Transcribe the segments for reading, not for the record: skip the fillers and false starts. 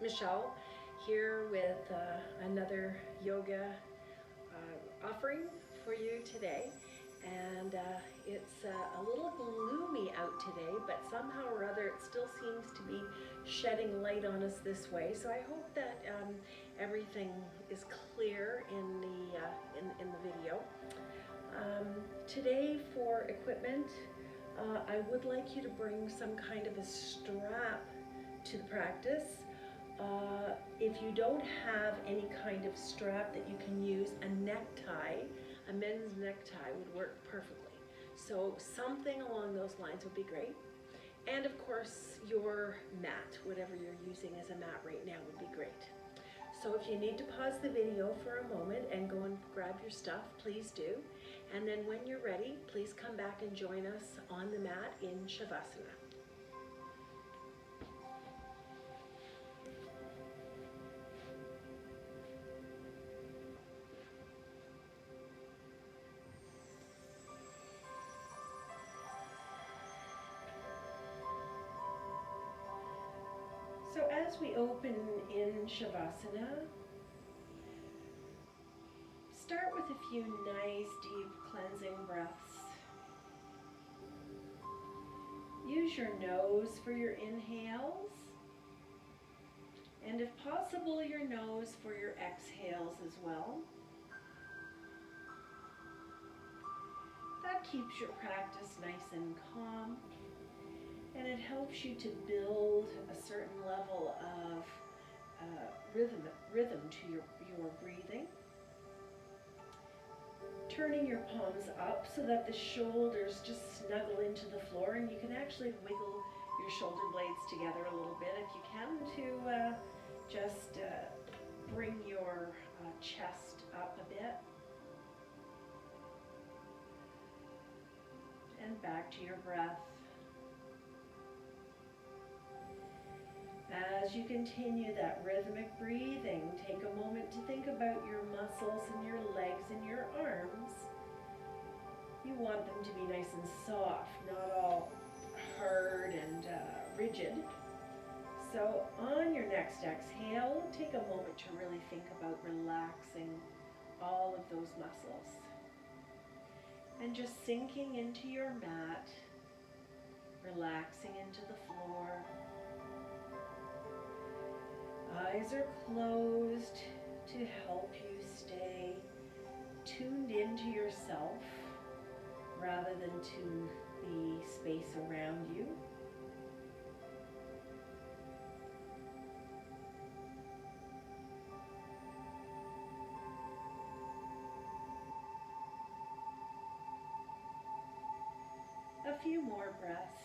Michelle here with another yoga offering for you today. And it's a little gloomy out today, but somehow or other it still seems to be shedding light on us this way. So I hope that everything is clear in the video. Today for equipment, I would like you to bring some kind of a strap to the practice. If you don't have any kind of strap that you can use, a necktie, a men's necktie would work perfectly. So something along those lines would be great. And of course, your mat, whatever you're using as a mat right now would be great. So if you need to pause the video for a moment and go and grab your stuff, please do. And then when you're ready, please come back and join us on the mat in Shavasana. So as we open in Shavasana, start with a few nice deep cleansing breaths. Use your nose for your inhales, and if possible, your nose for your exhales as well. That keeps your practice nice and calm, and it helps you to build a certain level of rhythm to your breathing. Turning your palms up so that the shoulders just snuggle into the floor, and you can actually wiggle your shoulder blades together a little bit if you can to just bring your chest up a bit. And back to your breath. As you continue that rhythmic breathing, take a moment to think about your muscles and your legs and your arms. You want them to be nice and soft, not all hard and rigid. So on your next exhale, take a moment to really think about relaxing all of those muscles. And just sinking into your mat, relaxing into the floor. Eyes are closed to help you stay tuned into yourself rather than to the space around you. A few more breaths.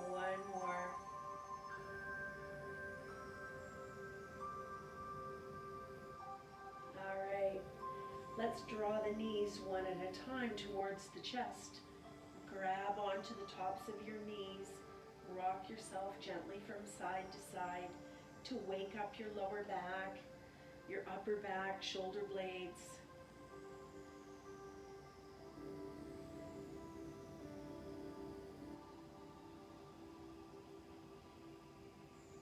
One more. All right. Let's draw the knees one at a time towards the chest. Grab onto the tops of your knees. Rock yourself gently from side to side to wake up your lower back, your upper back, shoulder blades.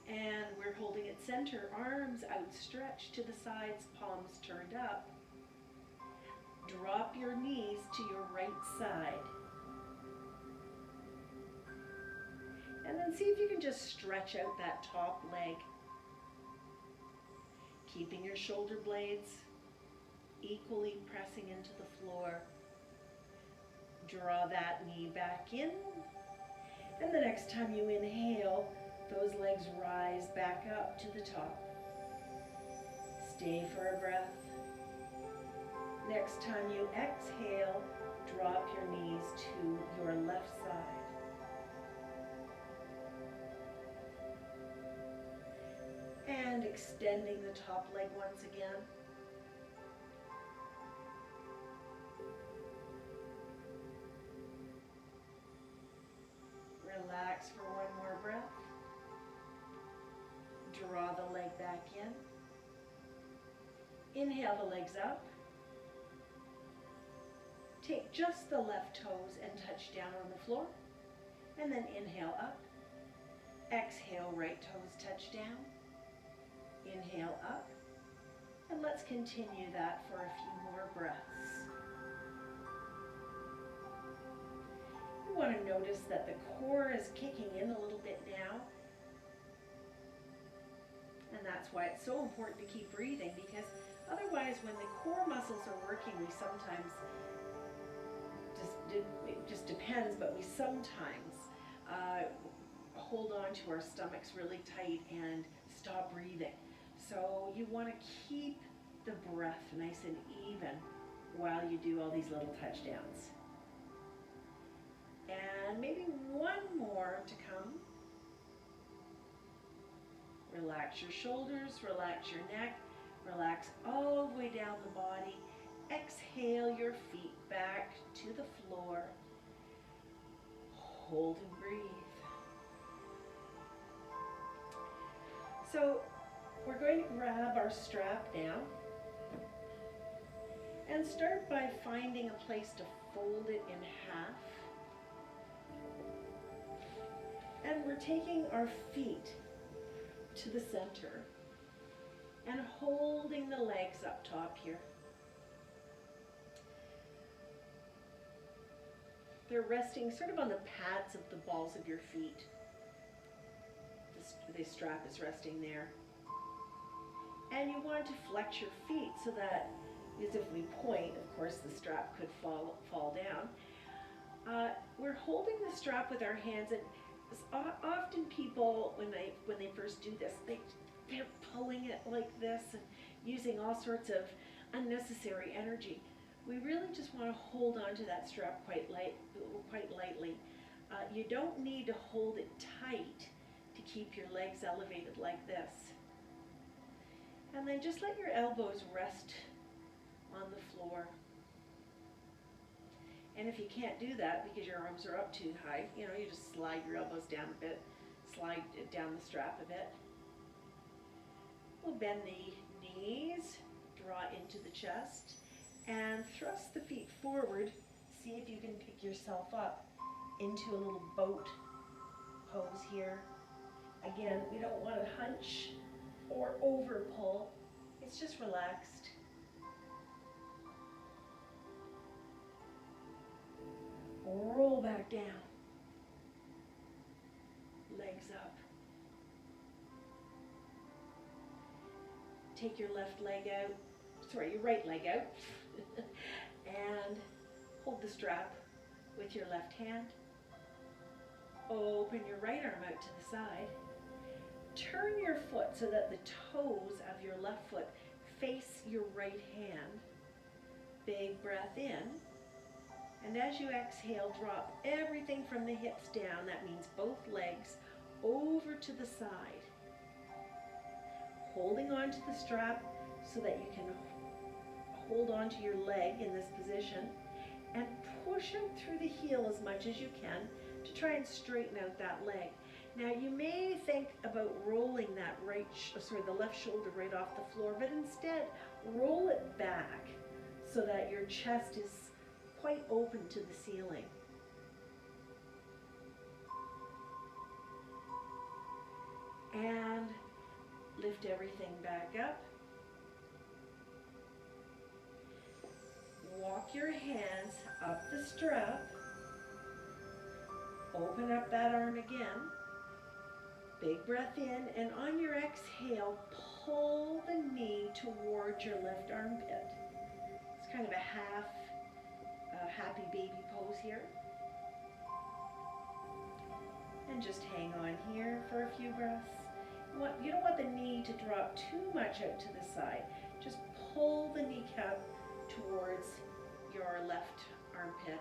And we're holding it center, arms outstretched to the sides, palms turned up. Drop your knees to your right side. And then see if you can just stretch out that top leg. Keeping your shoulder blades equally pressing into the floor. Draw that knee back in. And the next time you inhale, those legs rise back up to the top. Stay for a breath. Next time you exhale, drop your knees to your left side. And extending the top leg once again. Relax for one more breath. Draw the leg back in. Inhale the legs up. Take just the left toes and touch down on the floor. And then inhale up. Exhale, right toes touch down. Inhale up. And let's continue that for a few more breaths. You want to notice that the core is kicking in a little bit now. And that's why it's so important to keep breathing, because otherwise when the core muscles are working, we sometimes, it just depends, but we sometimes hold on to our stomachs really tight and stop breathing. So you want to keep the breath nice and even while you do all these little touchdowns. And maybe one more to come. Relax your shoulders, relax your neck, relax all the way down the body. Exhale your feet back to the floor. Hold and breathe. So we're going to grab our strap now and start by finding a place to fold it in half. And we're taking our feet to the center and holding the legs up top here. They're resting sort of on the pads of the balls of your feet. The strap is resting there. And you want to flex your feet so that, as if we point, of course the strap could fall down. We're holding the strap with our hands, and often people, when they first do this, they're pulling it like this and using all sorts of unnecessary energy. We really just want to hold on to that strap quite lightly. You don't need to hold it tight to keep your legs elevated like this. And then just let your elbows rest on the floor. And if you can't do that because your arms are up too high, you just slide your elbows down a bit, slide down the strap a bit. We'll bend the knees, draw into the chest, and thrust the feet forward. See if you can pick yourself up into a little boat pose here. Again, we don't want to hunch or over pull. It's just relaxed. Roll back down. Legs up. Take your left leg out, your right leg out, and hold the strap with your left hand. Open your right arm out to the side. Turn your foot so that the toes of your left foot face your right hand. Big breath in. And as you exhale, drop everything from the hips down. That means both legs over to the side. Holding on to the strap so that you can hold on to your leg in this position and push out through the heel as much as you can to try and straighten out that leg. Now you may think about rolling that the left shoulder right off the floor, but instead roll it back so that your chest is quite open to the ceiling. And lift everything back up. Walk your hands up the strap. Open up that arm again. Big breath in, and on your exhale, pull the knee towards your left armpit. It's kind of a happy baby pose here. And just hang on here for a few breaths. You don't want the knee to drop too much out to the side. Just pull the kneecap towards your left armpit.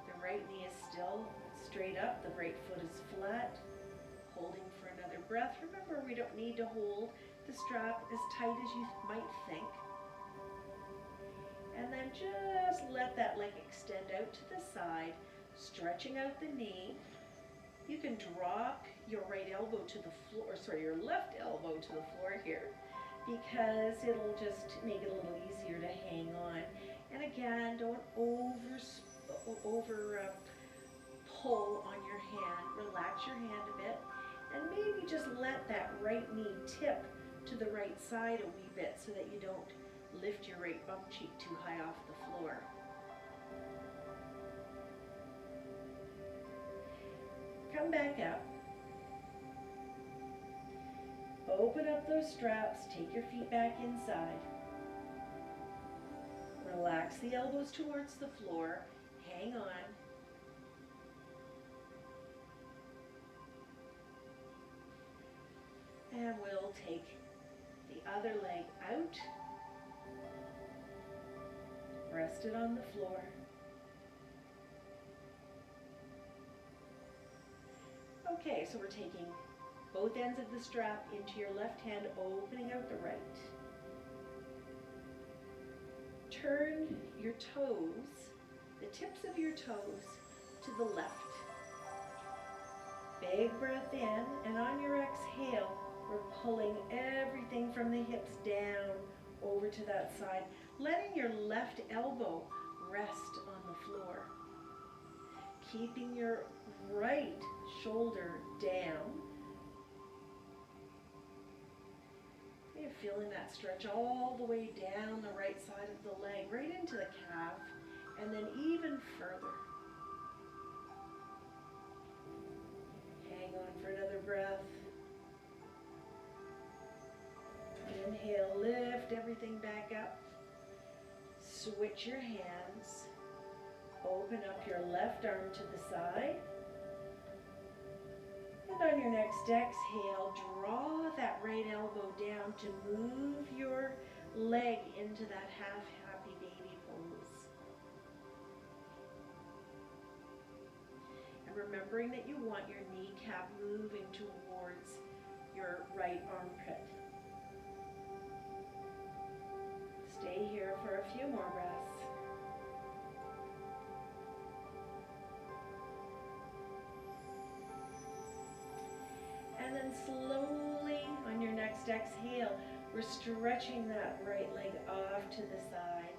The right knee is still straight up, the right foot is flat. Holding for another breath. Remember, we don't need to hold the strap as tight as you might think. And then just let that leg extend out to the side, stretching out the knee. You can drop your right elbow to the floor, your left elbow to the floor here. because it'll just make it a little easier to hang on. And again, don't over pull on your hand. Relax your hand a bit, and maybe just let that right knee tip to the right side a wee bit so that you don't lift your right bum cheek too high off the floor. Come back up. Open up those straps, take your feet back inside. Relax the elbows towards the floor, hang on. And we'll take the other leg out, rest it on the floor. Okay, so we're taking both ends of the strap into your left hand, opening out the right. Turn your toes, the tips of your toes, to the left. Big breath in, and on your exhale, we're pulling everything from the hips down over to that side, letting your left elbow rest on the floor. Keeping your right shoulder down. You're feeling that stretch all the way down the right side of the leg, right into the calf, and then even further. Hang on for another breath. Inhale, lift everything back up. Switch your hands. Open up your left arm to the side. And on your next exhale, draw that right elbow down to move your leg into that half happy baby pose. And remembering that you want your kneecap moving towards your right armpit. Stay here for a few more breaths. And then slowly on your next exhale, we're stretching that right leg off to the side,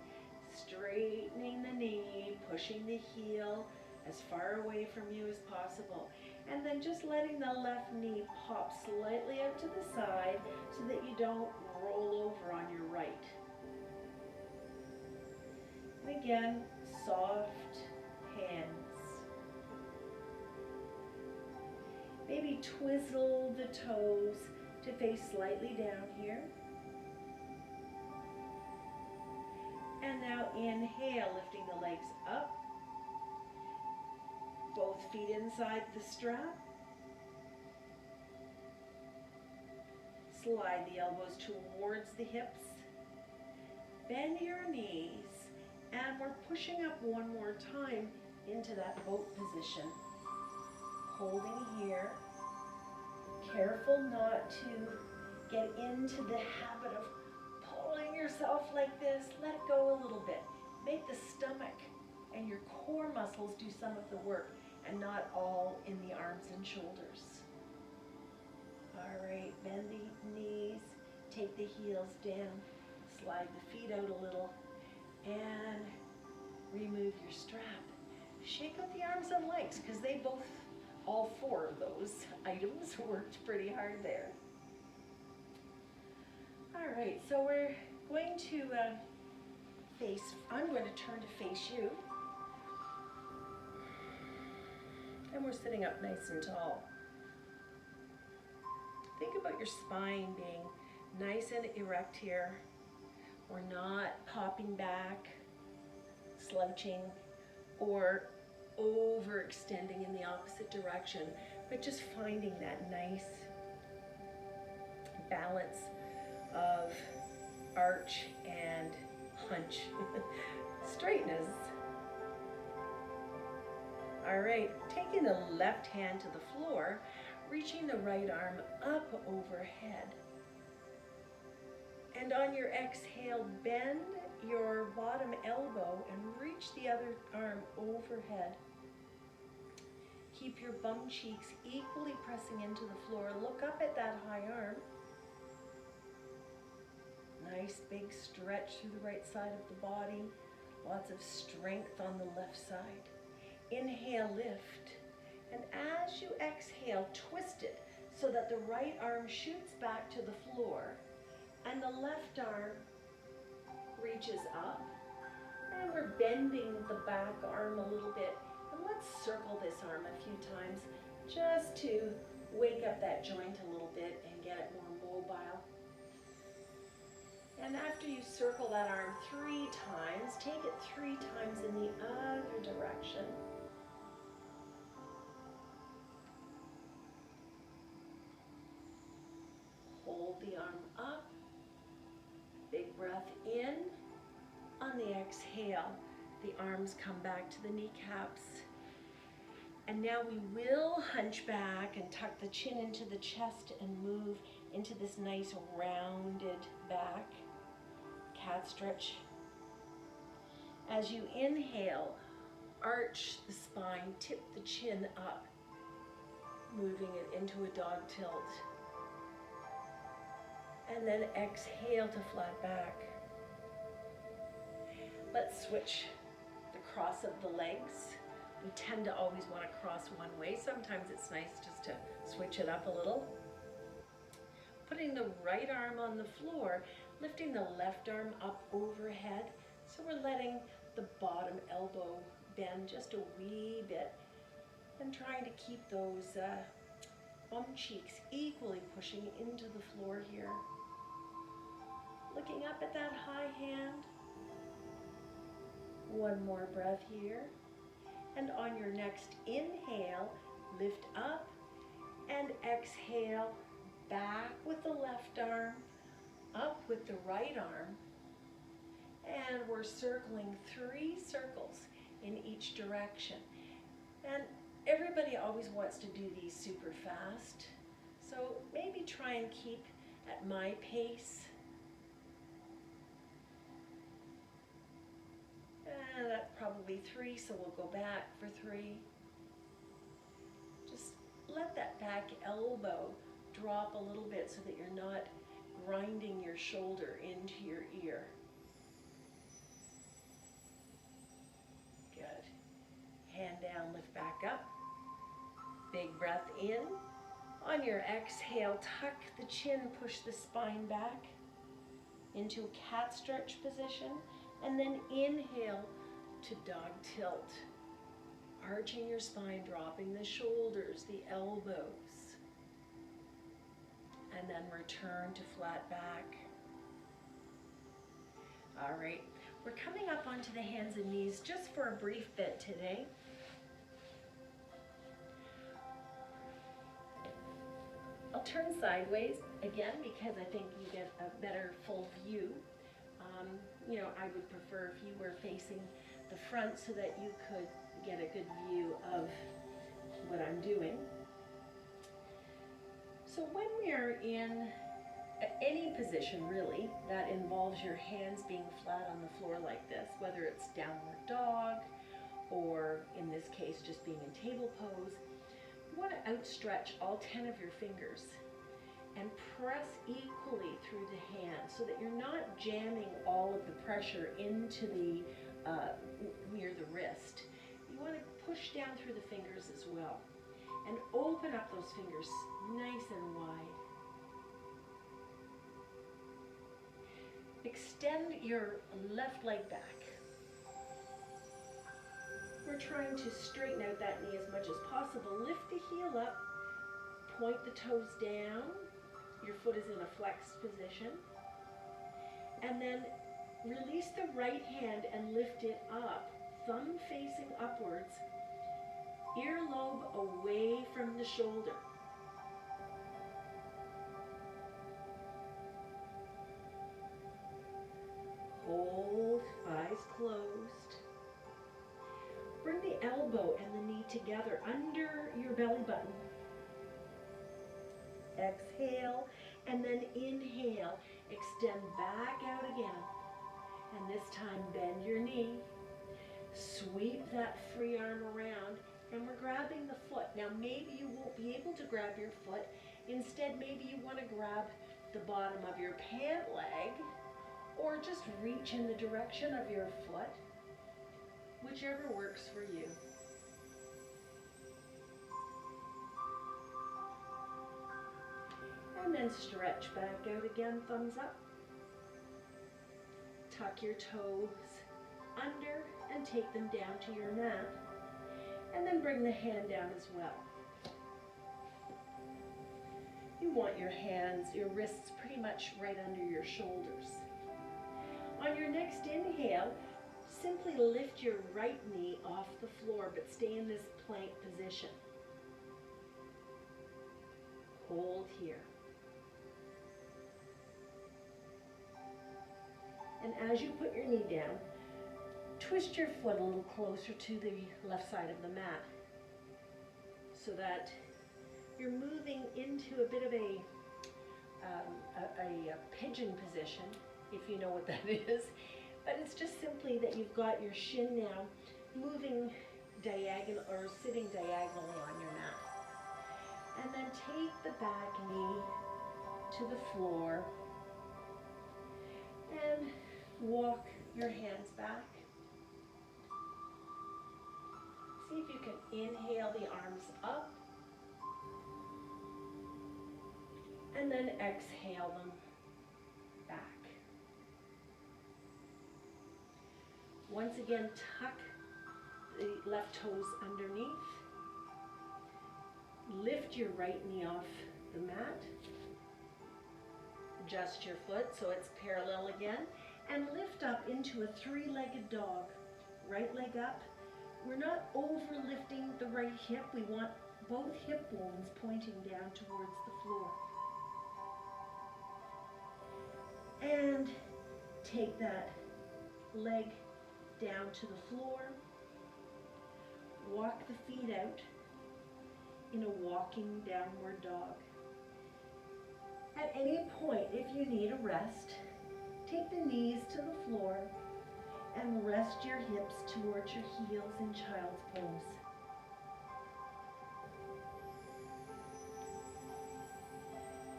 straightening the knee, pushing the heel as far away from you as possible. And then just letting the left knee pop slightly out to the side so that you don't roll over on your right. And again, soft hands. Maybe twizzle the toes to face slightly down here. And now inhale, lifting the legs up. Both feet inside the strap. Slide the elbows towards the hips. Bend your knees. And we're pushing up one more time into that boat position. Holding here. Careful not to get into the habit of pulling yourself like this. Let go a little bit. Make the stomach and your core muscles do some of the work and not all in the arms and shoulders. All right, bend the knees, take the heels down, slide the feet out a little, and remove your strap. Shake up the arms and legs because they both, all four of those items worked pretty hard there. All right, so we're going to I'm going to turn to face you. And we're sitting up nice and tall. Think about your spine being nice and erect here. We're not popping back, slouching, or overextending in the opposite direction, but just finding that nice balance of arch and hunch. Straightness. All right, taking the left hand to the floor, reaching the right arm up overhead. And on your exhale, bend your bottom elbow and reach the other arm overhead. Keep your bum cheeks equally pressing into the floor. Look up at that high arm. Nice big stretch through the right side of the body. Lots of strength on the left side. Inhale, lift. And as you exhale, twist it so that the right arm shoots back to the floor and the left arm reaches up. And we're bending the back arm a little bit. And let's circle this arm a few times just to wake up that joint a little bit and get it more mobile. And after you circle that arm 3 times, take it 3 times in the other direction. Hold the arm up. Big breath in. On the exhale, the arms come back to the kneecaps. And now we will hunch back and tuck the chin into the chest and move into this nice rounded back. Cat stretch. As you inhale, arch the spine, tip the chin up, moving it into a dog tilt. And then exhale to flat back. Let's switch the cross of the legs. We tend to always want to cross one way. Sometimes it's nice just to switch it up a little. Putting the right arm on the floor, lifting the left arm up overhead. So we're letting the bottom elbow bend just a wee bit and trying to keep those bum cheeks equally pushing into the floor here. Looking up at that high hand. One more breath here. And on your next inhale, lift up and exhale, back with the left arm, up with the right arm. And we're circling 3 circles in each direction. And everybody always wants to do these super fast. So maybe try and keep at my pace. And that's probably 3, so we'll go back for 3. Just let that back elbow drop a little bit so that you're not grinding your shoulder into your ear. Good. Hand down, lift back up. Big breath in. On your exhale, tuck the chin, push the spine back into a cat stretch position. And then inhale to dog tilt. Arching your spine, dropping the shoulders, the elbows. And then return to flat back. All right, we're coming up onto the hands and knees just for a brief bit today. I'll turn sideways again because I think you get a better full view. You know, I would prefer if you were facing the front so that you could get a good view of what I'm doing. So when we are in any position really that involves your hands being flat on the floor like this, whether it's downward dog or in this case just being in table pose, you want to outstretch all 10 of your fingers and press equally through the hand so that you're not jamming all of the pressure into the near the wrist. You want to push down through the fingers as well and open up those fingers nice and wide. Extend your left leg back. We're trying to straighten out that knee as much as possible. Lift the heel up, point the toes down. Your foot is in a flexed position. And then release the right hand and lift it up, thumb facing upwards, earlobe away from the shoulder. Hold, eyes closed. Bring the elbow and the knee together under your belly button. Exhale, and then inhale. Extend back out again. And this time, bend your knee. Sweep that free arm around, and we're grabbing the foot. Now, maybe you won't be able to grab your foot. Instead, maybe you want to grab the bottom of your pant leg, or just reach in the direction of your foot, whichever works for you. And then stretch back out again, thumbs up. Tuck your toes under and take them down to your mat. And then bring the hand down as well. You want your hands, your wrists pretty much right under your shoulders. On your next inhale, simply lift your right knee off the floor, but stay in this plank position. Hold here. And as you put your knee down, twist your foot a little closer to the left side of the mat so that you're moving into a bit of a pigeon position, if you know what that is. But it's just simply that you've got your shin now moving diagonal or sitting diagonally on your mat. And then take the back knee to the floor and walk your hands back. See if you can inhale the arms up and then exhale them back. Once again, tuck the left toes underneath. Lift your right knee off the mat. Adjust your foot so it's parallel again. And lift up into a three-legged dog. Right leg up. We're not over lifting the right hip. We want both hip bones pointing down towards the floor. And take that leg down to the floor. Walk the feet out in a walking downward dog. At any point, if you need a rest, take the knees to the floor and rest your hips towards your heels in child's pose.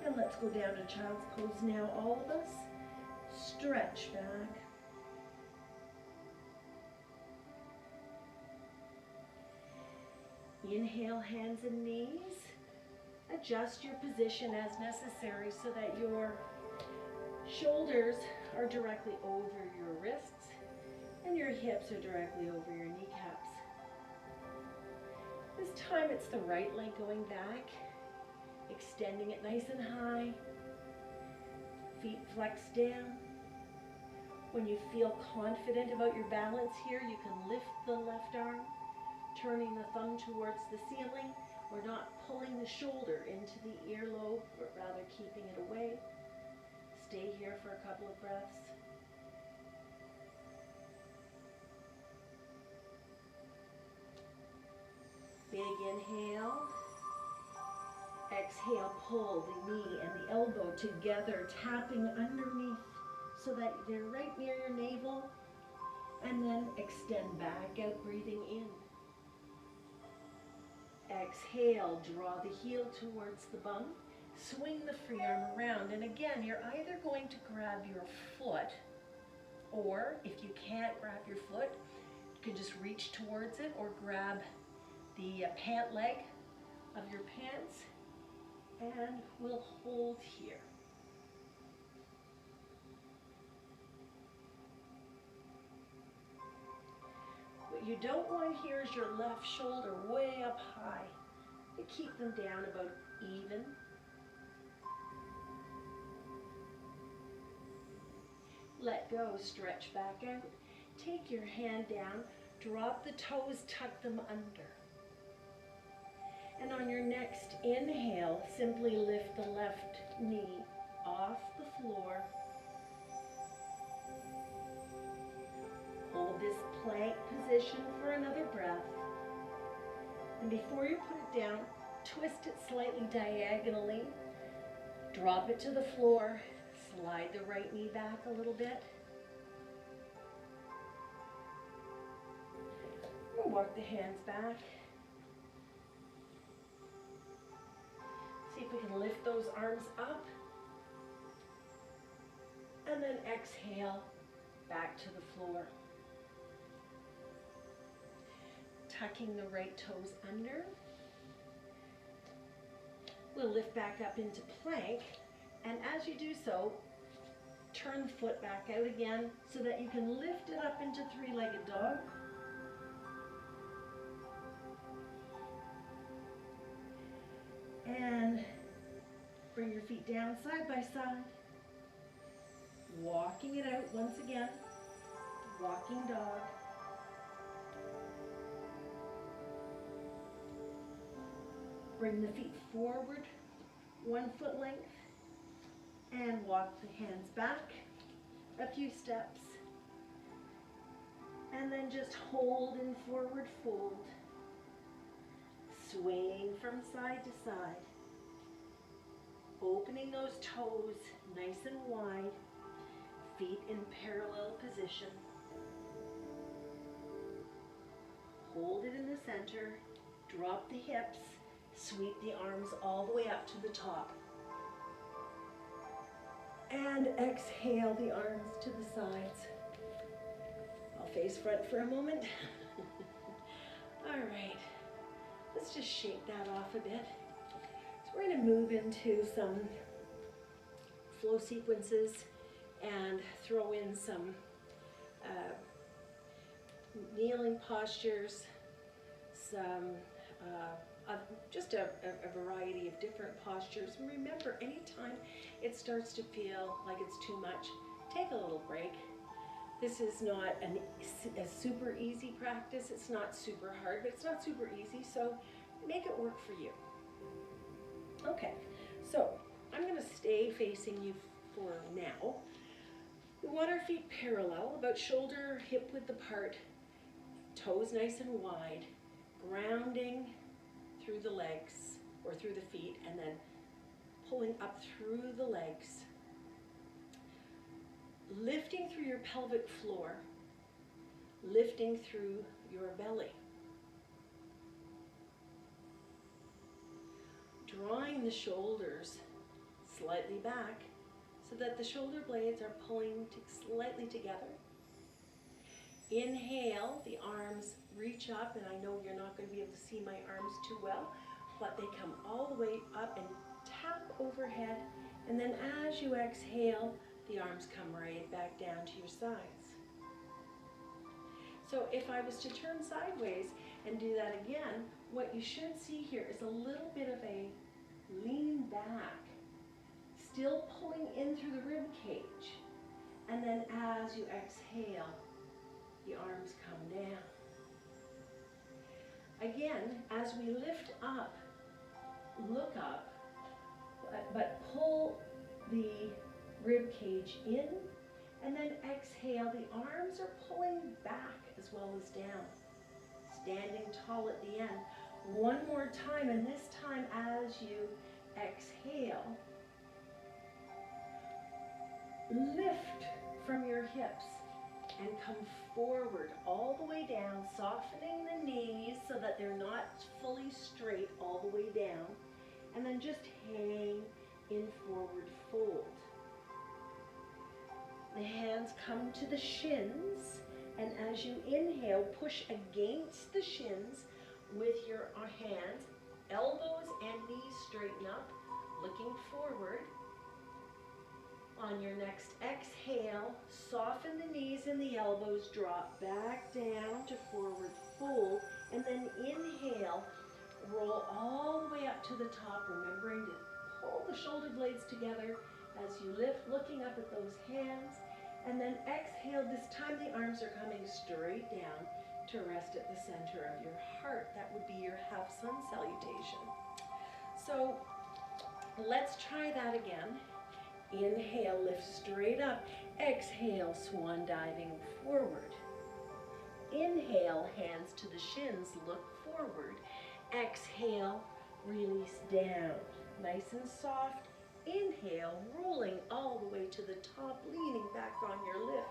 And let's go down to child's pose now, all of us. Stretch back. Inhale, hands and knees. Adjust your position as necessary so that your shoulders are directly over your wrists and your hips are directly over your kneecaps. This time it's the right leg going back, extending it nice and high. Feet flexed down. When you feel confident about your balance here, you can lift the left arm, turning the thumb towards the ceiling. We're not pulling the shoulder into the earlobe, but rather keeping it away. Stay here for a couple of breaths. Big inhale. Exhale, pull the knee and the elbow together, tapping underneath so that they're right near your navel. And then extend back out, breathing in. Exhale, draw the heel towards the bum. Swing the free arm around. And again, you're either going to grab your foot, or if you can't grab your foot, you can just reach towards it or grab the pant leg of your pants, and we'll hold here. What you don't want here is your left shoulder way up high. You keep them down about even. Let go, stretch back out. Take your hand down, drop the toes, tuck them under. And on your next inhale, simply lift the left knee off the floor. Hold this plank position for another breath. And before you put it down, twist it slightly diagonally. Drop it to the floor. Slide the right knee back a little bit. And walk the hands back. See if we can lift those arms up. And then exhale, back to the floor. Tucking the right toes under. We'll lift back up into plank, and as you do so, turn the foot back out again so that you can lift it up into three-legged dog. And bring your feet down side by side. Walking it out once again. Walking dog. Bring the feet forward 1 foot length and walk the hands back a few steps. And then just hold in forward fold. Swaying from side to side. Opening those toes nice and wide. Feet in parallel position. Hold it in the center. Drop the hips. Sweep the arms all the way up to the top. And exhale the arms to the sides. I'll face front for a moment. All right, let's just shake that off a bit. So we're going to move into some flow sequences and throw in some kneeling postures, some just a variety of different postures. And remember, anytime it starts to feel like it's too much, take a little break. This is not a super easy practice. It's not super hard, but it's not super easy, so make it work for you. Okay, so I'm going to stay facing you for now. We want our feet parallel, about shoulder hip width apart, toes nice and wide, grounding through the legs or through the feet, and then pulling up through the legs. Lifting through your pelvic floor, lifting through your belly. Drawing the shoulders slightly back so that the shoulder blades are pulling slightly together. Inhale, the arms reach up, and I know you're not going to be able to see my arms too well, but they come all the way up and tap overhead, and then as you exhale, the arms come right back down to your sides. So if I was to turn sideways and do that again, what you should see here is a little bit of a lean back, still pulling in through the rib cage, and then as you exhale, the arms come down. Again, as we lift up, look up, but pull the rib cage in, and then exhale. The arms are pulling back as well as down. Standing tall at the end. One more time, and this time as you exhale, lift from your hips and come forward all the way down, softening the knees so that they're not fully straight all the way down, and then just hang in forward fold. The hands come to the shins, and as you inhale, push against the shins with your hands, elbows and knees straighten up, looking forward. On your next exhale, soften the knees and the elbows, drop back down to forward fold, and then inhale, roll all the way up to the top, remembering to pull the shoulder blades together as you lift, looking up at those hands, and then exhale. This time the arms are coming straight down to rest at the center of your heart. That would be your half sun salutation. So let's try that again. Inhale, lift straight up. Exhale, swan diving forward. Inhale, hands to the shins, look forward. Exhale, release down. Nice and soft. Inhale, rolling all the way to the top, leaning back on your lift.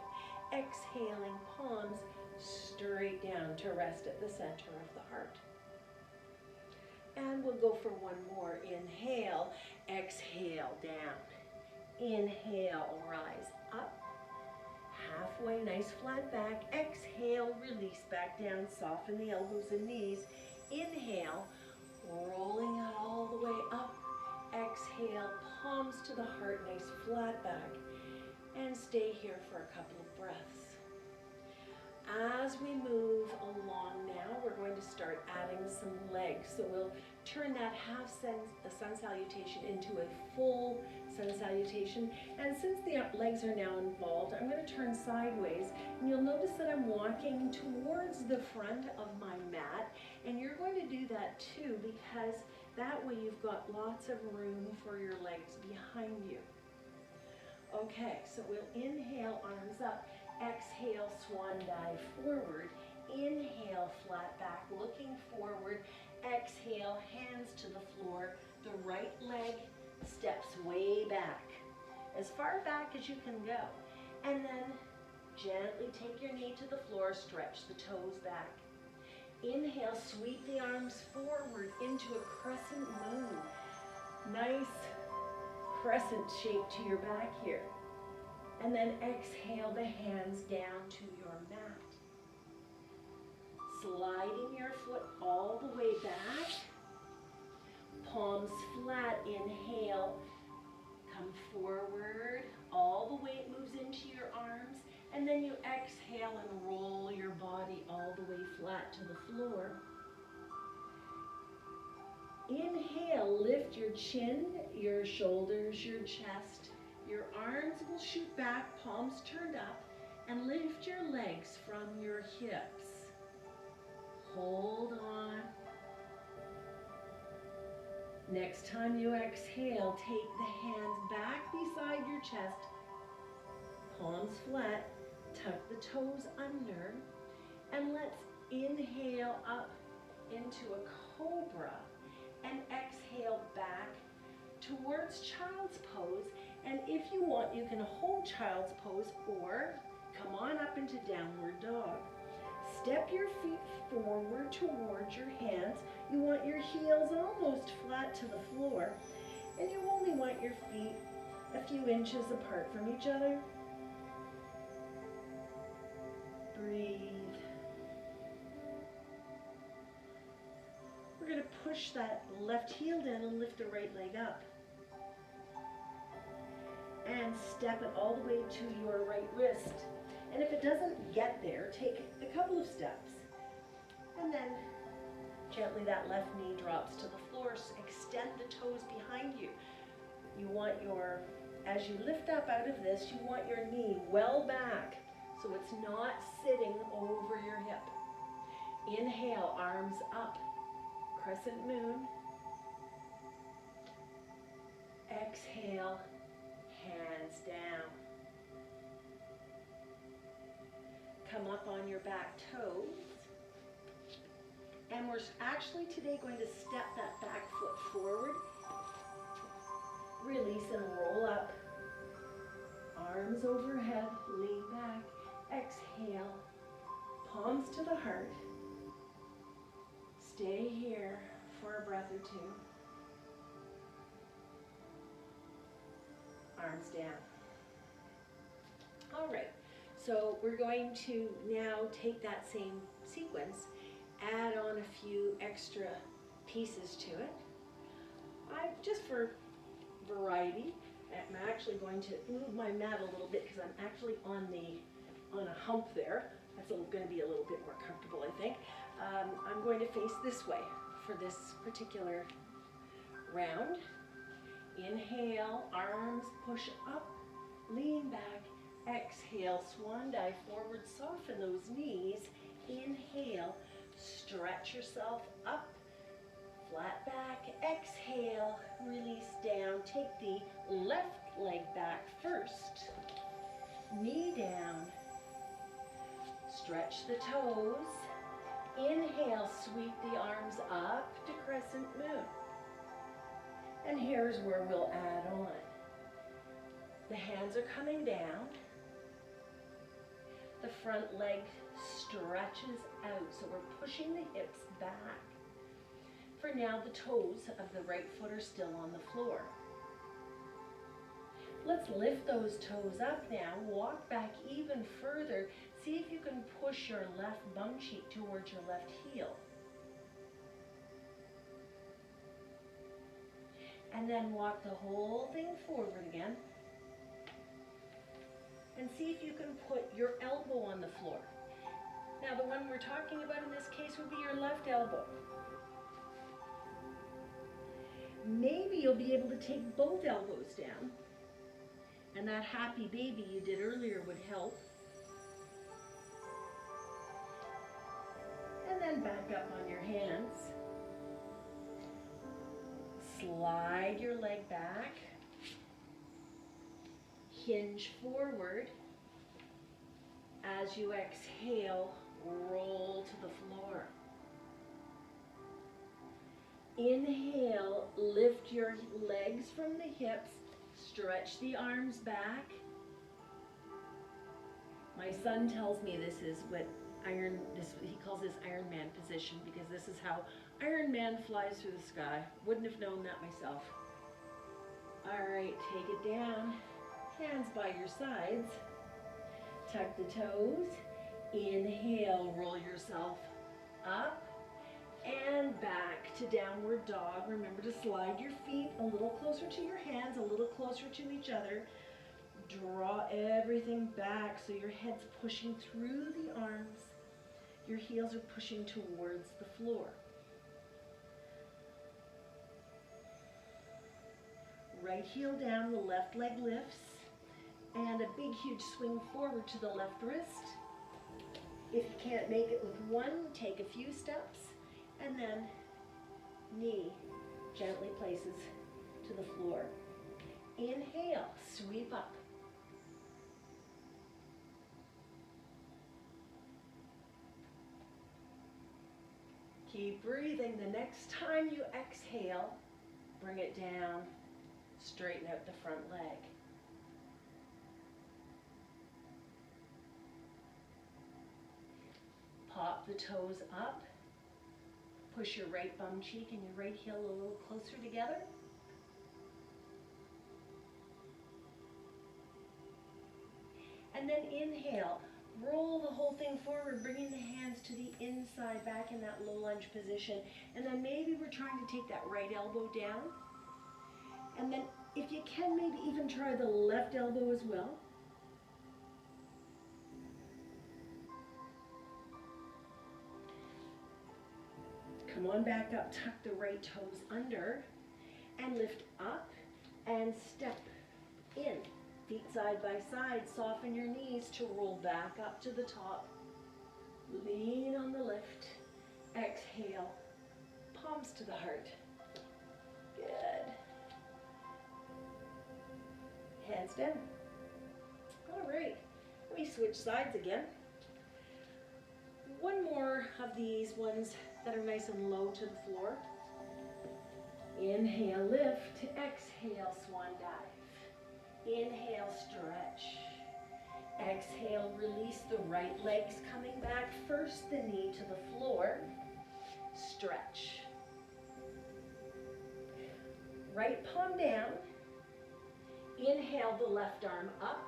Exhaling, palms straight down to rest at the center of the heart. And we'll go for one more. Inhale, exhale, down. Inhale, rise up. halfway, nice flat back. Exhale, release back down, soften the elbows and knees. Inhale, rolling it all the way up. Exhale, palms to the heart, nice flat back. And stay here for a couple of breaths. As we move along now, we're going to start adding some legs. So we'll turn that half sun salutation into a full sun salutation. And since the legs are now involved, I'm going to turn sideways. And you'll notice that I'm walking towards the front of my mat. And you're going to do that too, because that way you've got lots of room for your legs behind you. Okay, so we'll inhale, arms up. Exhale, swan dive forward. Inhale, flat back, looking forward. Exhale, hands to the floor. The right leg steps way back, as far back as you can go. And then gently take your knee to the floor, stretch the toes back. Inhale, sweep the arms forward into a crescent moon. Nice crescent shape to your back here. And then exhale the hands down to your mat. Sliding your foot all the way back. Palms flat, inhale. Come forward, all the weight moves into your arms. And then you exhale and roll your body all the way flat to the floor. Inhale, lift your chin, your shoulders, your chest. Your arms will shoot back, palms turned up, and lift your legs from your hips. Hold on. Next time you exhale, take the hands back beside your chest, palms flat, tuck the toes under, and let's inhale up into a cobra and exhale back towards child's pose. And if you want, you can hold child's pose or come on up into downward dog. Step your feet forward towards your hands. You want your heels almost flat to the floor. And you only want your feet a few inches apart from each other. Breathe. We're going to push that left heel down and lift the right leg up. And step it all the way to your right wrist. And if it doesn't get there, take a couple of steps. And then gently that left knee drops to the floor. Extend the toes behind you. You want as you lift up out of this, you want your knee well back so it's not sitting over your hip. Inhale, arms up, crescent moon. Exhale, hands down. Come up on your back toes. And we're actually today going to step that back foot forward. Release and roll up. Arms overhead, lean back. Exhale, palms to the heart. Stay here for a breath or two. Arms down. All right, so we're going to now take that same sequence, add on a few extra pieces to it. Just for variety, I'm actually going to move my mat a little bit because I'm actually on a hump there. That's going to be a little bit more comfortable, I think. I'm going to face this way for this particular round. Inhale, arms push up, lean back. Exhale, swan dive forward, soften those knees. Inhale, stretch yourself up, flat back. Exhale, release down. Take the left leg back first. Knee down. Stretch the toes. Inhale, sweep the arms up to crescent moon. And here's where we'll add on. The hands are coming down. The front leg stretches out, so we're pushing the hips back. For now, the toes of the right foot are still on the floor. Let's lift those toes up now. Walk back even further. See if you can push your left bum cheek towards your left heel. And then walk the whole thing forward again. And see if you can put your elbow on the floor. Now the one we're talking about in this case would be your left elbow. Maybe you'll be able to take both elbows down. And that happy baby you did earlier would help. And then back up on your hands. Slide your leg back. Hinge forward. As you exhale, roll to the floor. Inhale, lift your legs from the hips, stretch the arms back. My son tells me this is what he calls this Iron Man position, because this is how Iron Man flies through the sky. Wouldn't have known that myself. All right, take it down. Hands by your sides. Tuck the toes. Inhale, roll yourself up and back to downward dog. Remember to slide your feet a little closer to your hands, a little closer to each other. Draw everything back so your head's pushing through the arms. Your heels are pushing towards the floor. Right heel down, the left leg lifts, and a big huge swing forward to the left wrist. If you can't make it with one, take a few steps, and then knee gently places to the floor. Inhale, sweep up. Keep breathing. The next time you exhale, bring it down, straighten out the front leg. Pop the toes up. Push your right bum cheek and your right heel a little closer together. And then inhale. Roll the whole thing forward, bringing the hands to the inside, back in that low lunge position. And then maybe we're trying to take that right elbow down. And then if you can, maybe even try the left elbow as well. Come on back up, tuck the right toes under, and lift up and step in. Feet side by side, soften your knees to roll back up to the top. Lean on the lift. Exhale, palms to the heart. Good. Hands down. All right, let me switch sides again. One more of these ones that are nice and low to the floor. Inhale, lift. Exhale, swan dive. Inhale, stretch. Exhale, release the right legs coming back. First the knee to the floor. Stretch. Right palm down. Inhale the left arm up.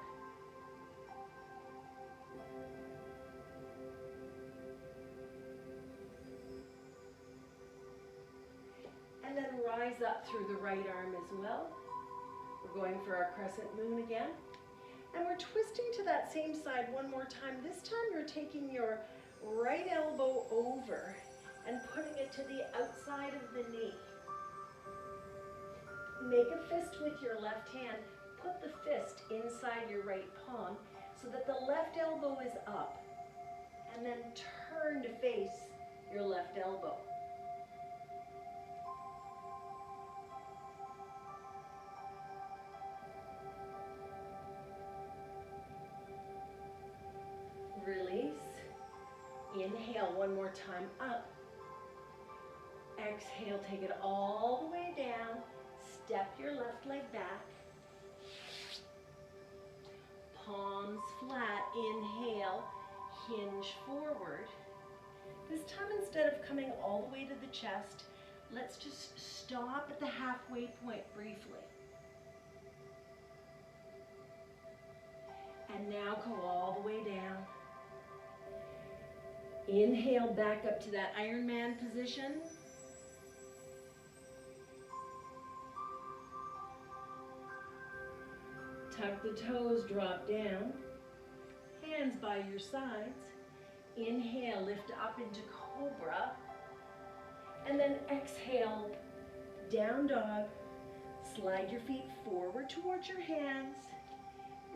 And then rise up through the right arm as well. We're going for our crescent moon again. And we're twisting to that same side one more time. This time you're taking your right elbow over and putting it to the outside of the knee. Make a fist with your left hand. Put the fist inside your right palm so that the left elbow is up. And then turn to face your left elbow. Release. Inhale one more time up. Exhale, take it all the way down. Step your left leg back. Palms flat. Inhale, hinge forward. This time, instead of coming all the way to the chest, let's just stop at the halfway point briefly. And now go all the way down. Inhale back up to that Iron Man position. Tuck the toes, drop down. Hands by your sides. Inhale, lift up into Cobra. And then exhale, down dog. Slide your feet forward towards your hands.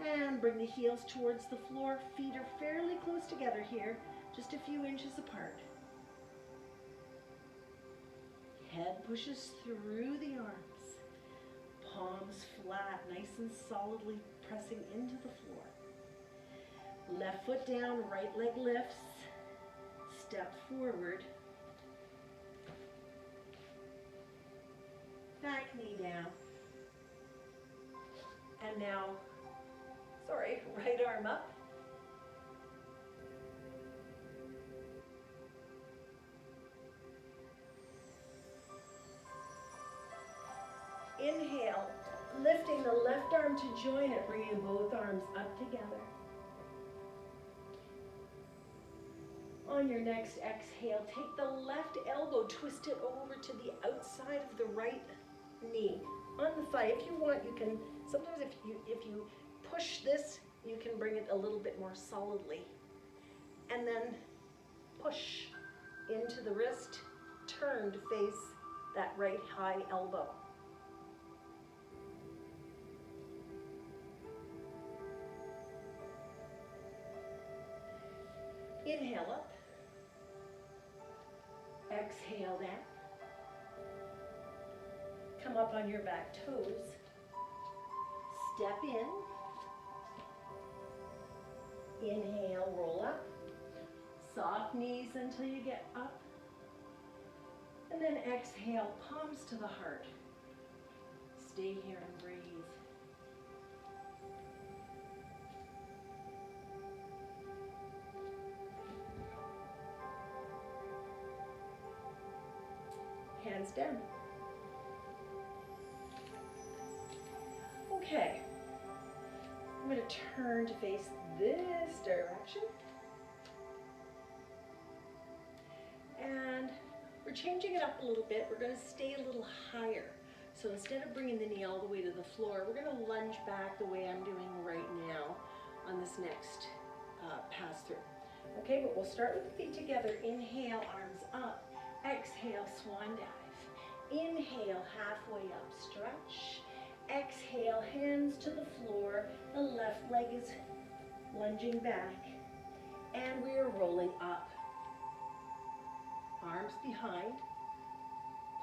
And bring the heels towards the floor. Feet are fairly close together here, just a few inches apart. Head pushes through the arms. Palms flat, nice and solidly pressing into the floor. Left foot down, right leg lifts. Step forward. Back knee down. And now, right arm up. Inhale, lifting the left arm to join it, bringing both arms up together. On your next exhale, take the left elbow, twist it over to the outside of the right knee. On the thigh, if you want, you can, sometimes if you push this, you can bring it a little bit more solidly. And then push into the wrist, turn to face that right high elbow. Inhale up. Exhale down. Come up on your back toes. Step in. Inhale, roll up. Soft knees until you get up. And then exhale, palms to the heart. Stay here and breathe. Hands down. Okay, I'm going to turn to face this direction. And we're changing it up a little bit. We're going to stay a little higher. So instead of bringing the knee all the way to the floor, we're going to lunge back the way I'm doing right now on this next pass through. Okay, but we'll start with the feet together. Inhale, arms up. Exhale, swan dive. Inhale, halfway up, stretch. Exhale, hands to the floor. The left leg is lunging back. And we are rolling up. Arms behind.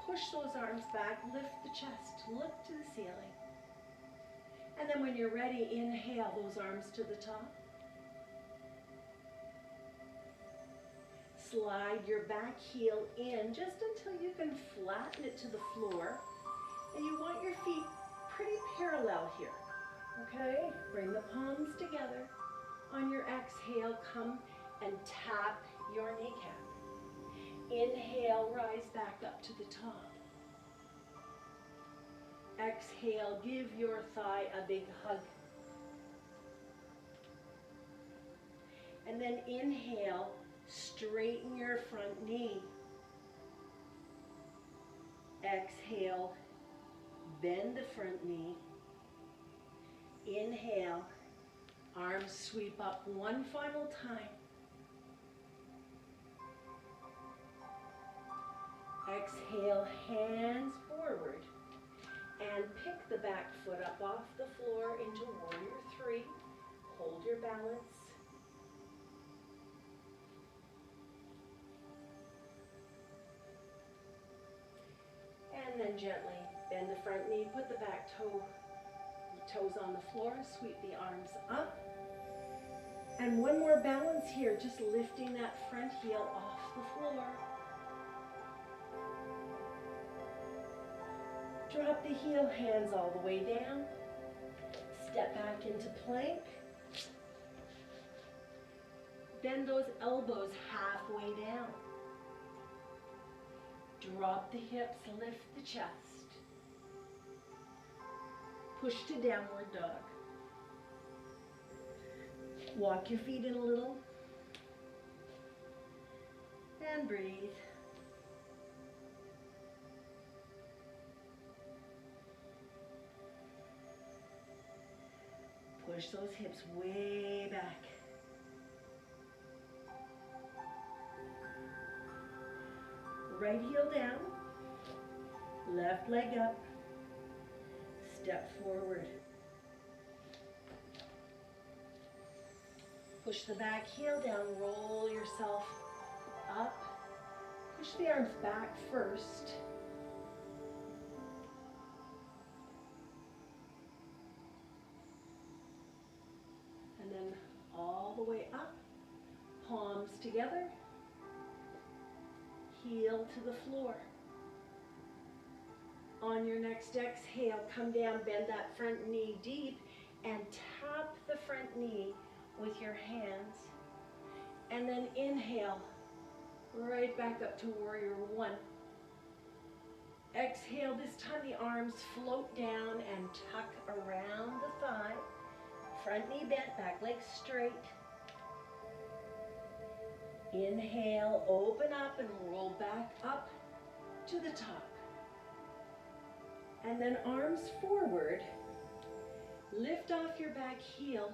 Push those arms back, lift the chest, look to the ceiling. And then when you're ready, inhale those arms to the top. Slide your back heel in just until you can flatten it to the floor. And you want your feet pretty parallel here. Okay? Bring the palms together. On your exhale, come and tap your kneecap. Inhale, rise back up to the top. Exhale, give your thigh a big hug. And then inhale, straighten your front knee. Exhale, bend the front knee. Inhale, arms sweep up one final time. Exhale, hands forward. And pick the back foot up off the floor into warrior three. Hold your balance. And then gently bend the front knee, put the back toes on the floor, sweep the arms up. And one more balance here, just lifting that front heel off the floor. Drop the heel, hands all the way down. Step back into plank. Bend those elbows halfway down. Drop the hips, lift the chest. Push to downward dog. Walk your feet in a little. And breathe. Push those hips way back. Right heel down, left leg up, step forward. Push the back heel down, roll yourself up. Push the arms back first. And then all the way up, palms together, heel to the floor. On your next exhale, come down, bend that front knee deep, and tap the front knee with your hands. And then inhale, right back up to warrior one. Exhale, this time the arms float down and tuck around the thigh. Front knee bent, back leg straight. Inhale, open up and roll back up to the top. And then arms forward. Lift off your back heel.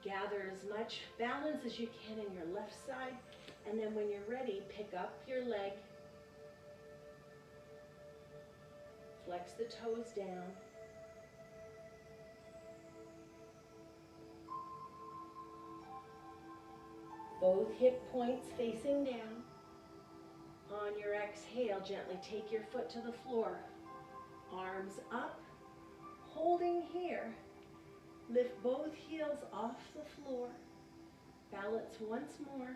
Gather as much balance as you can in your left side. And then when you're ready, pick up your leg. Flex the toes down. Both hip points facing down. On your exhale, gently take your foot to the floor. Arms up, holding here. Lift both heels off the floor. Balance once more.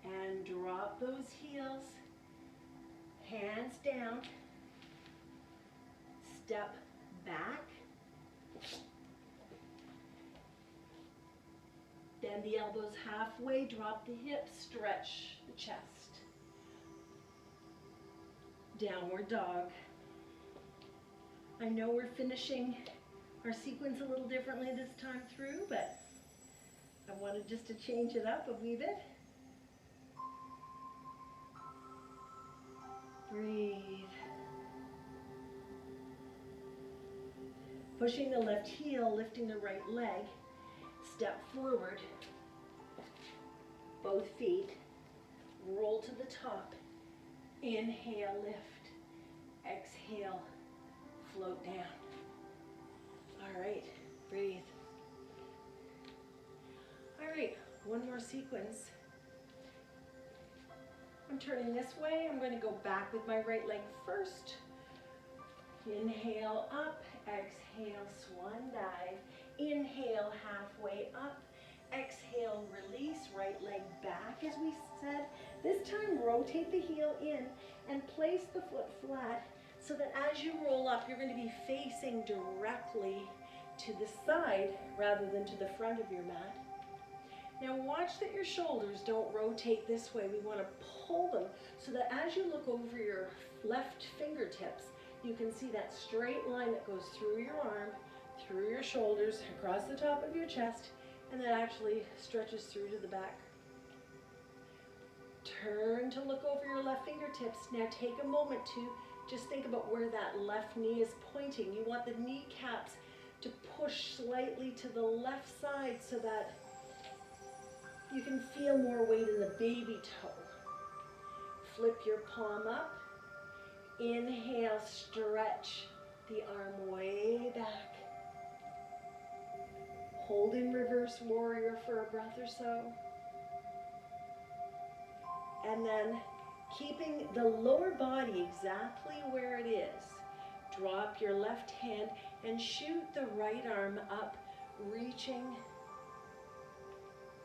And drop those heels. Hands down. Step back. Bend the elbows halfway, drop the hips, stretch the chest. Downward dog. I know we're finishing our sequence a little differently this time through, but I wanted just to change it up a wee bit. Breathe. Pushing the left heel, lifting the right leg. Step forward. Both feet. Roll to the top. Inhale, lift. Exhale, float down. All right, breathe. All right, one more sequence. I'm turning this way. I'm going to go back with my right leg first. Inhale up, exhale, swan dive. Inhale, halfway up. Exhale, release, right leg back as we said. This time, rotate the heel in and place the foot flat so that as you roll up, you're going to be facing directly to the side rather than to the front of your mat. Now watch that your shoulders don't rotate this way. We want to pull them so that as you look over your left fingertips, you can see that straight line that goes through your arm, through your shoulders, across the top of your chest, and that actually stretches through to the back. Turn to look over your left fingertips. Now take a moment to just think about where that left knee is pointing. You want the kneecaps to push slightly to the left side so that you can feel more weight in the baby toe. Flip your palm up. Inhale, stretch the arm way back. Hold in reverse warrior for a breath or so. And then keeping the lower body exactly where it is, drop your left hand and shoot the right arm up, reaching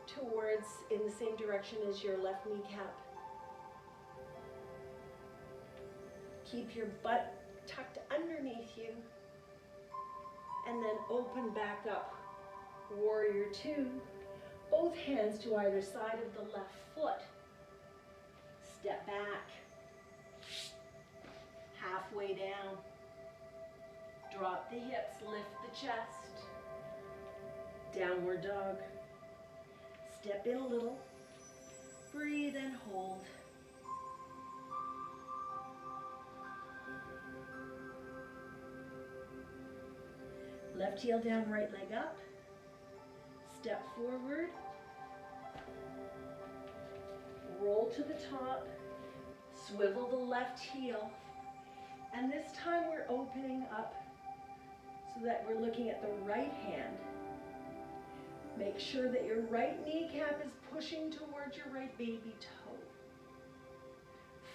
towards in the same direction as your left kneecap. Keep your butt tucked underneath you and then open back up. Warrior two, both hands to either side of the left foot. Step back, halfway down. Drop the hips, lift the chest. Downward dog. Step in a little. Breathe and hold. Left heel down, right leg up. Step forward. Roll to the top. Swivel the left heel. And this time we're opening up so that we're looking at the right hand. Make sure that your right kneecap is pushing towards your right baby toe.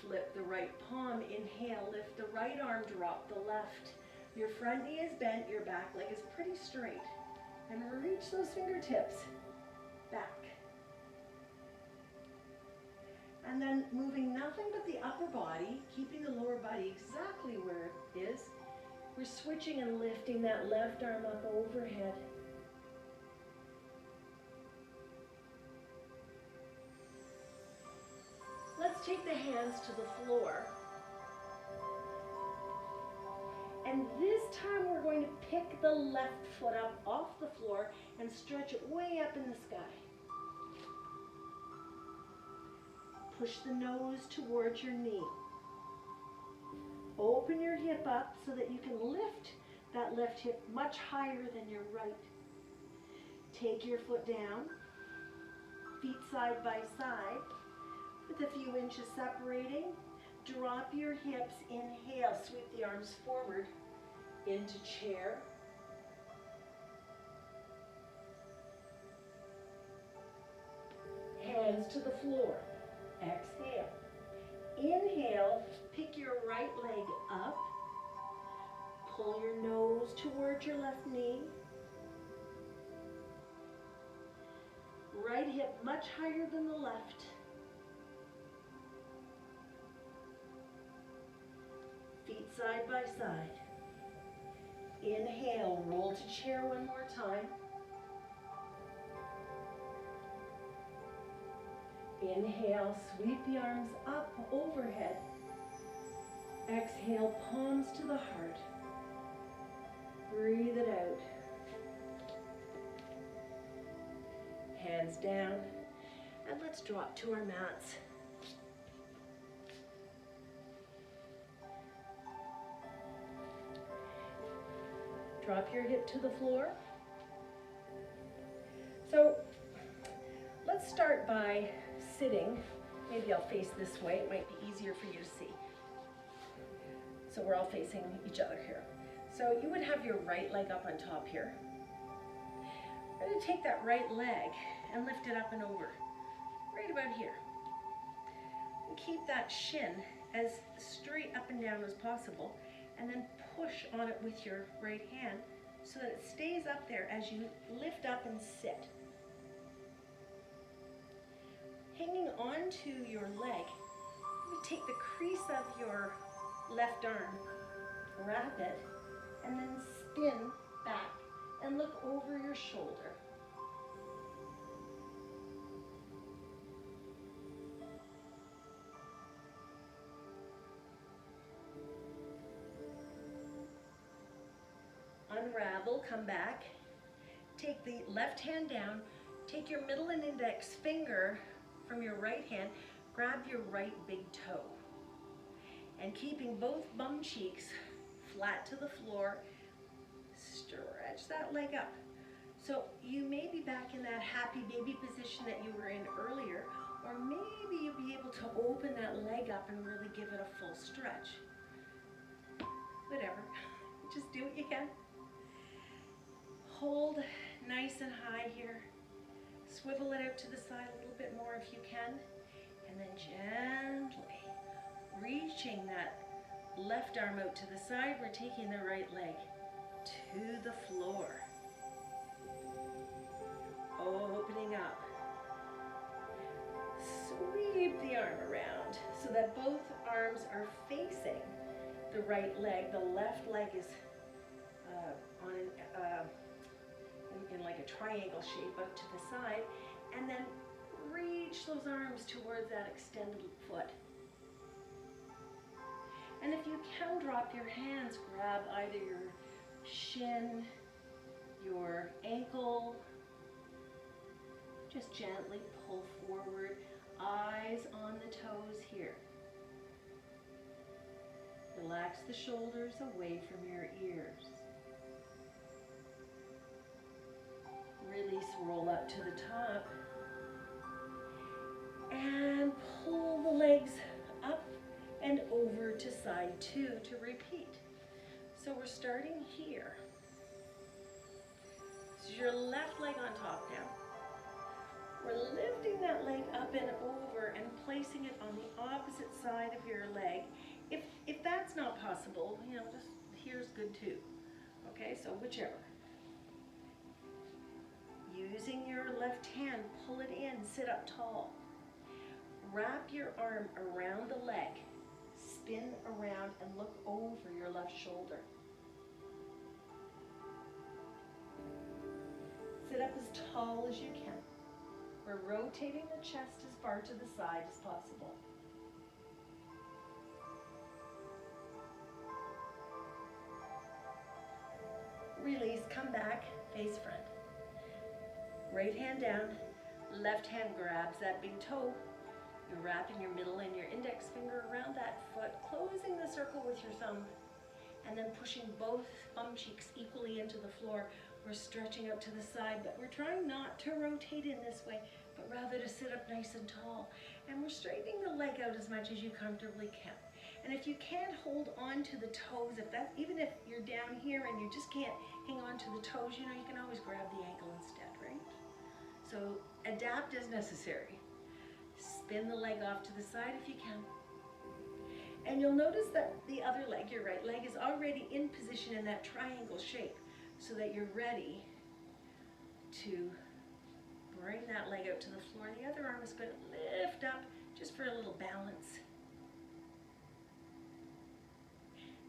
Flip the right palm, inhale, lift the right arm, drop the left. Your front knee is bent, your back leg is pretty straight. And reach those fingertips back. And then moving nothing but the upper body, keeping the lower body exactly where it is. We're switching and lifting that left arm up overhead. Let's take the hands to the floor. And this time we're going to pick the left foot up off the floor and stretch it way up in the sky. Push the nose towards your knee. Open your hip up so that you can lift that left hip much higher than your right. Take your foot down, feet side by side, with a few inches separating. Drop your hips, inhale, sweep the arms forward into chair. Hands to the floor. Exhale. Inhale, pick your right leg up. Pull your nose towards your left knee. Right hip much higher than the left. Feet side by side. Inhale, roll to chair one more time. Inhale, sweep the arms up overhead. Exhale, palms to the heart. Breathe it out. Hands down. And let's drop to our mats. Drop your hip to the floor. So let's start by sitting. Maybe I'll face this way. It might be easier for you to see. So we're all facing each other here. So you would have your right leg up on top here. We're going to take that right leg and lift it up and over, right about here. And keep that shin as straight up and down as possible, and then push on it with your right hand so that it stays up there as you lift up and sit. Hanging on to your leg, you take the crease of your left arm, wrap it, and then spin back and look over your shoulder. Unravel, come back. Take the left hand down, take your middle and index finger from your right hand, grab your right big toe. And keeping both bum cheeks flat to the floor, stretch that leg up. So you may be back in that happy baby position that you were in earlier, or maybe you'll be able to open that leg up and really give it a full stretch. Whatever, just do what you can. Hold nice and high here. Swivel it out to the side a little bit more if you can. And then gently reaching that left arm out to the side, we're taking the right leg to the floor. Opening up. Sweep the arm around so that both arms are facing the right leg. The left leg is in like a triangle shape out to the side, and then reach those arms towards that extended foot. And if you can drop your hands, grab either your shin, your ankle. Just gently pull forward, eyes on the toes here. Relax the shoulders away from your ears. Release, roll up to the top. And pull the legs up and over to side 2 to repeat. So we're starting here. This is your left leg on top now. We're lifting that leg up and over and placing it on the opposite side of your leg. If that's not possible, you know, just here's good too. Okay, so whichever. Using your left hand, pull it in, sit up tall. Wrap your arm around the leg. Spin around and look over your left shoulder. Sit up as tall as you can. We're rotating the chest as far to the side as possible. Release, come back, face front. Right hand down, left hand grabs that big toe. You're wrapping your middle and your index finger around that foot, closing the circle with your thumb, and then pushing both bum cheeks equally into the floor. We're stretching out to the side, but we're trying not to rotate in this way, but rather to sit up nice and tall. And we're straightening the leg out as much as you comfortably can. And if you can't hold on to the toes, even if you're down here and you just can't hang on to the toes, you know, you can always grab the ankle instead, right? So adapt as necessary. Spin the leg off to the side if you can. And you'll notice that the other leg, your right leg, is already in position in that triangle shape so that you're ready to bring that leg out to the floor. The other arm is going to lift up just for a little balance.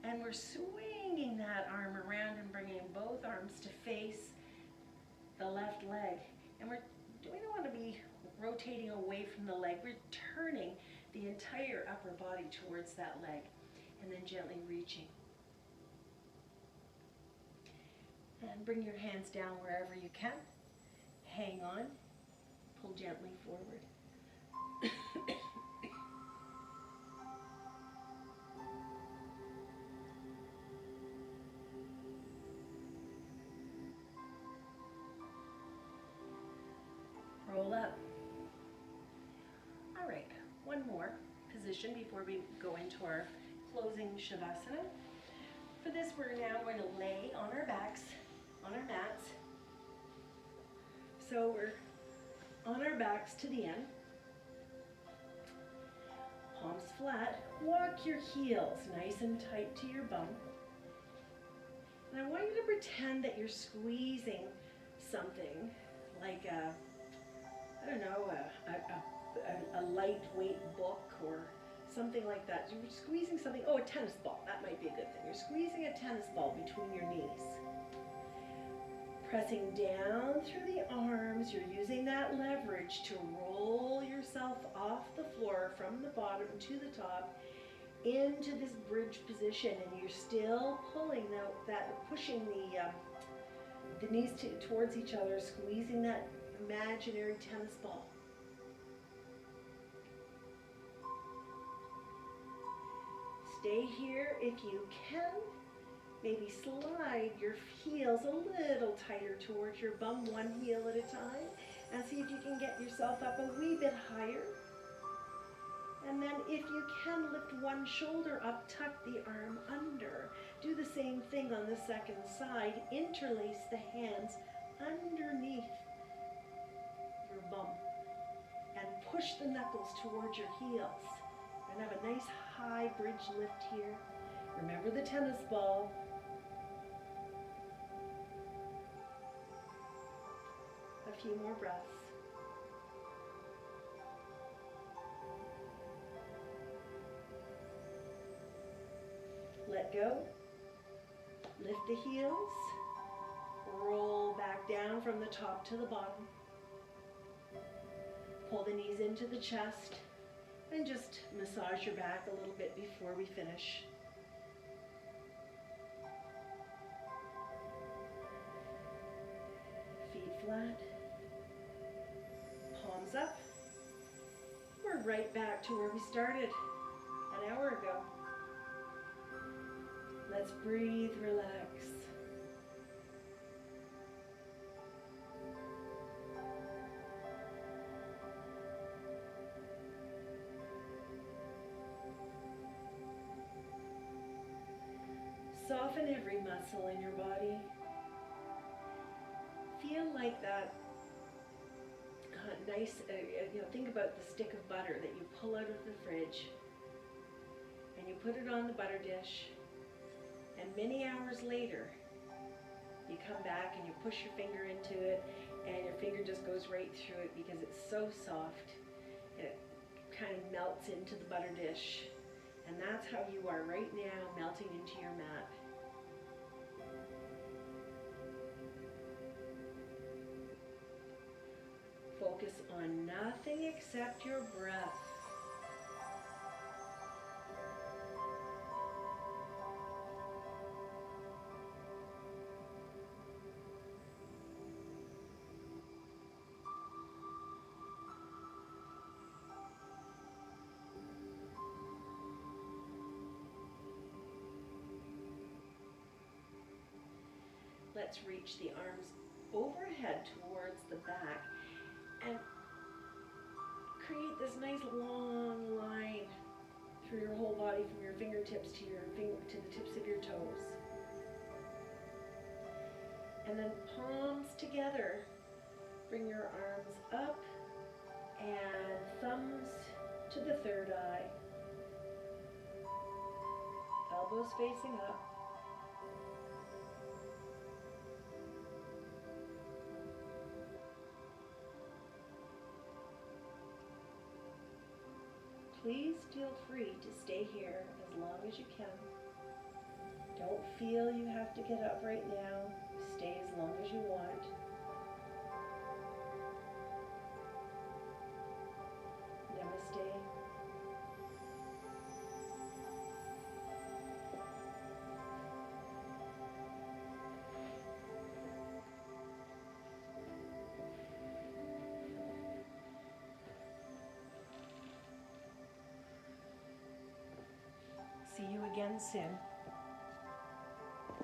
And we're swinging that arm around and bringing both arms to face the left leg. And we don't want to be rotating away from the leg. We're turning the entire upper body towards that leg and then gently reaching. And bring your hands down wherever you can. Hang on. Pull gently forward. Roll up. All right, one more position before we go into our closing Shavasana. For this, we're now going to lay on our backs, on our mats. So we're on our backs to the end. Palms flat. Walk your heels nice and tight to your bum. And I want you to pretend that you're squeezing something like a lightweight book or something like that. You're squeezing something, a tennis ball, that might be a good thing. You're squeezing a tennis ball between your knees. Pressing down through the arms, you're using that leverage to roll yourself off the floor from the bottom to the top into this bridge position, and you're still pulling pushing the knees towards each other, squeezing that imaginary tennis ball. Stay here if you can. Maybe slide your heels a little tighter towards your bum, one heel at a time, and see if you can get yourself up a wee bit higher. And then if you can, lift one shoulder up, tuck the arm under. Do the same thing on the second side. Interlace the hands underneath your bum and push the knuckles towards your heels. And have a nice high bridge lift here. Remember the tennis ball. A few more breaths. Let go. Lift the heels. Roll back down from the top to the bottom. Pull the knees into the chest. And just massage your back a little bit before we finish. that. Palms up. We're right back to where we started an hour ago. Let's breathe, relax. Soften every muscle in your body. Feel like that nice, think about the stick of butter that you pull out of the fridge and you put it on the butter dish, and many hours later you come back and you push your finger into it and your finger just goes right through it because it's so soft. It kind of melts into the butter dish, and that's how you are right now, melting into your mat. Focus on nothing except your breath. Let's reach the arms overhead towards the back and create this nice long line through your whole body from your fingertips to the tips of your toes. And then palms together, bring your arms up and thumbs to the third eye. Elbows facing up. Please feel free to stay here as long as you can. Don't feel you have to get up right now. Stay as long as you want. Namaste. See you again soon.